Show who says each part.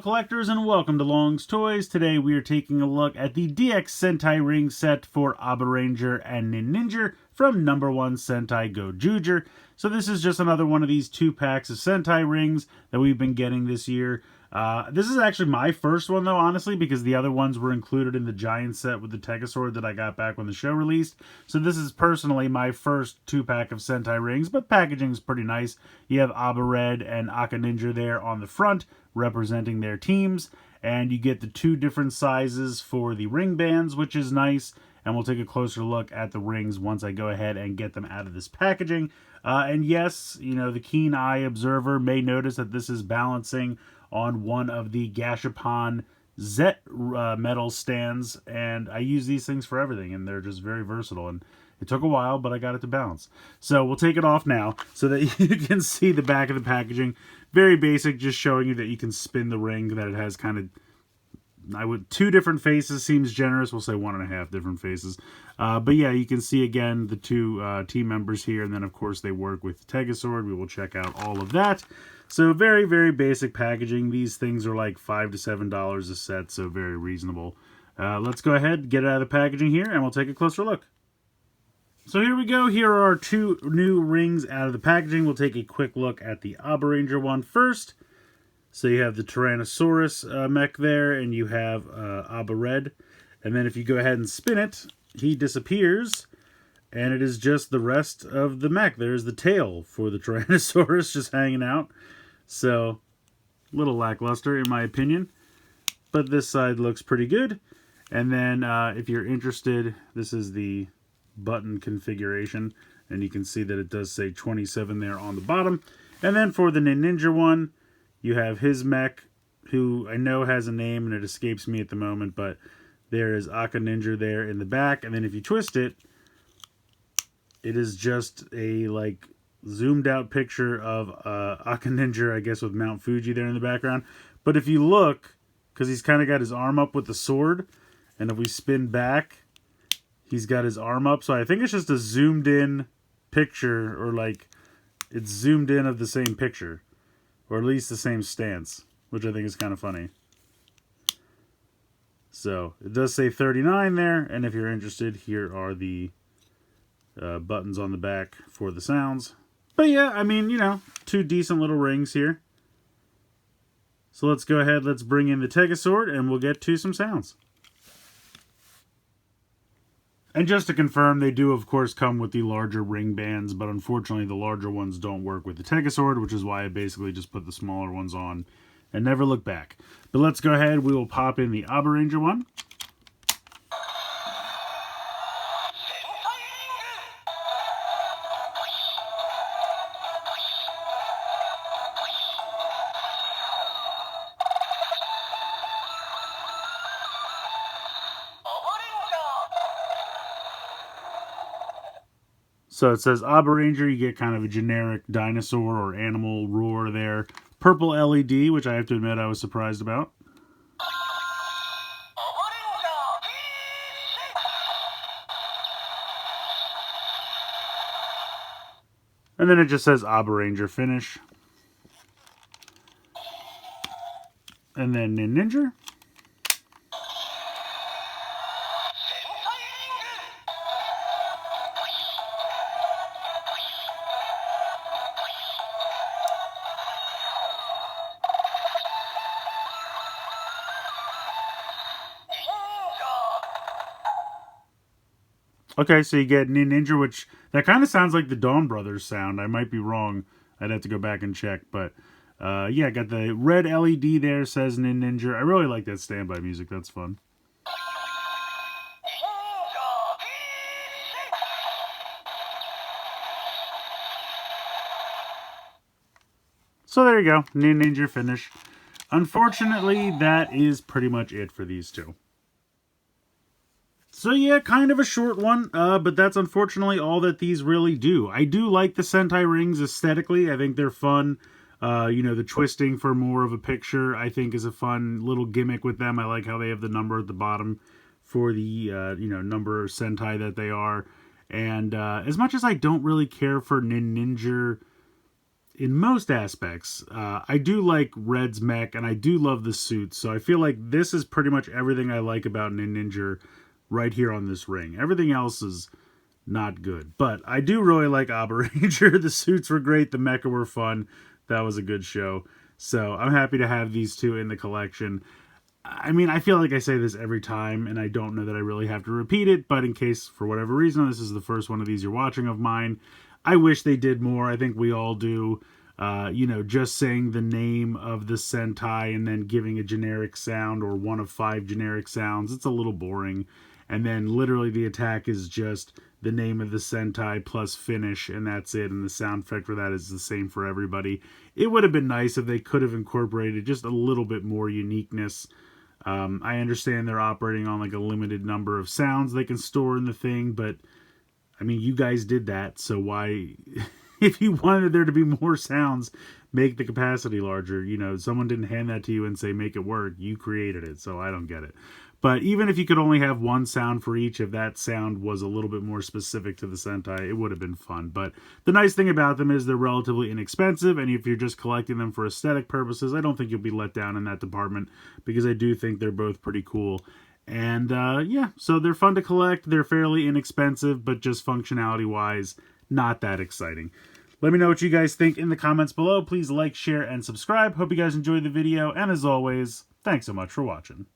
Speaker 1: collectors, and welcome to Long's Toys. Today we are taking a look at the DX Sentai ring set for Abaranger and Ninninger from #1 Sentai Gozyuger. So this is just another one of these 2 packs of Sentai rings that we've been getting this year. This is actually my first one though, honestly, because the other ones were included in the giant set with the Tegasword that I got back when the show released. So this is personally my first 2-pack of Sentai rings, but packaging is pretty nice. You have Abaranger and Ninninger there on the front, representing their teams, and you get the 2 different sizes for the ring bands, which is nice. And we'll take a closer look at the rings once I go ahead and get them out of this packaging. And yes, you know, the keen eye observer may notice that this is balancing on one of the Gashapon Z metal stands, and I use these things for everything, and they're just very versatile. And it took a while, but I got it to balance. So we'll take it off now so that you can see the back of the packaging. Very basic, just showing you that you can spin the ring, that it has kind of 2 different faces seems generous. We'll say 1.5 different faces. But yeah, you can see again the 2 team members here, and then of course they work with Tegasword. We will check out all of that. So very, very basic packaging. These things are like $5 to $7 a set, so very reasonable. Let's go ahead, get it out of the packaging here, and we'll take a closer look. So here we go. Here are our 2 new rings out of the packaging. We'll take a quick look at the Abaranger one first. So you have the Tyrannosaurus mech there, and you have Abaranger. And then if you go ahead and spin it, he disappears, and it is just the rest of the mech. There's the tail for the Tyrannosaurus just hanging out. So, a little lackluster in my opinion. But this side looks pretty good. And then if you're interested, this is the button configuration. And you can see that it does say 27 there on the bottom. And then for the Ninninger one, you have his mech, who I know has a name and it escapes me at the moment, but there is Ninninger there in the back. And then if you twist it, it is just a like zoomed out picture of Ninninger, I guess, with Mount Fuji there in the background. But if you look, because he's kind of got his arm up with the sword, and if we spin back, he's got his arm up. So I think it's just a zoomed in picture, or like it's zoomed in of the same picture. Or at least the same stance, which I think is kind of funny. So, it does say 39 there, and if you're interested, here are the buttons on the back for the sounds. But yeah, I mean, you know, 2 decent little rings here. So let's go ahead, let's bring in the Tegasword, and we'll get to some sounds. And just to confirm, they do, of course, come with the larger ring bands, but unfortunately the larger ones don't work with the Tegasword, which is why I basically just put the smaller ones on and never look back. But let's go ahead, we will pop in the Abaranger one. So it says Abaranger, you get kind of a generic dinosaur or animal roar there. Purple LED, which I have to admit I was surprised about. And then it just says Abaranger finish. And then Ninninger. Okay, so you get Ninninger, which that kind of sounds like the Dawn Brothers sound. I might be wrong. I'd have to go back and check. But yeah, got the red LED there, says Ninninger. I really like that standby music. That's fun. So there you go, Ninninger finish. Unfortunately, that is pretty much it for these 2. So yeah, kind of a short one, but that's unfortunately all that these really do. I do like the Sentai rings aesthetically. I think they're fun. You know, the twisting for more of a picture, I think, is a fun little gimmick with them. I like how they have the number at the bottom for the, you know, number of Sentai that they are. And as much as I don't really care for Ninninger in most aspects. I do like Red's mech, and I do love the suits, so I feel like this is pretty much everything I like about Ninninger right here on this ring. Everything else is not good, but I do really like Abaranger. The suits were great, the mecha were fun. That was a good show. So I'm happy to have these two in the collection. I mean, I feel like I say this every time, and I don't know that I really have to repeat it, but in case, for whatever reason, this is the first one of these you're watching of mine, I wish they did more. I think we all do. You know, just saying the name of the Sentai and then giving a generic sound or one of 5 generic sounds, it's a little boring. And then literally the attack is just the name of the Sentai plus finish, and that's it. And the sound effect for that is the same for everybody. It would have been nice if they could have incorporated just a little bit more uniqueness. I understand they're operating on like a limited number of sounds they can store in the thing, but I mean, you guys did that, so why, if you wanted there to be more sounds, make the capacity larger. You know, someone didn't hand that to you and say, make it work. You created it, so I don't get it. But even if you could only have one sound for each, if that sound was a little bit more specific to the Sentai, it would have been fun. But the nice thing about them is they're relatively inexpensive, and if you're just collecting them for aesthetic purposes, I don't think you'll be let down in that department, because I do think they're both pretty cool. And yeah, so they're fun to collect, they're fairly inexpensive, but just functionality-wise, not that exciting. Let me know what you guys think in the comments below. Please like, share, and subscribe. Hope you guys enjoyed the video, and as always, thanks so much for watching.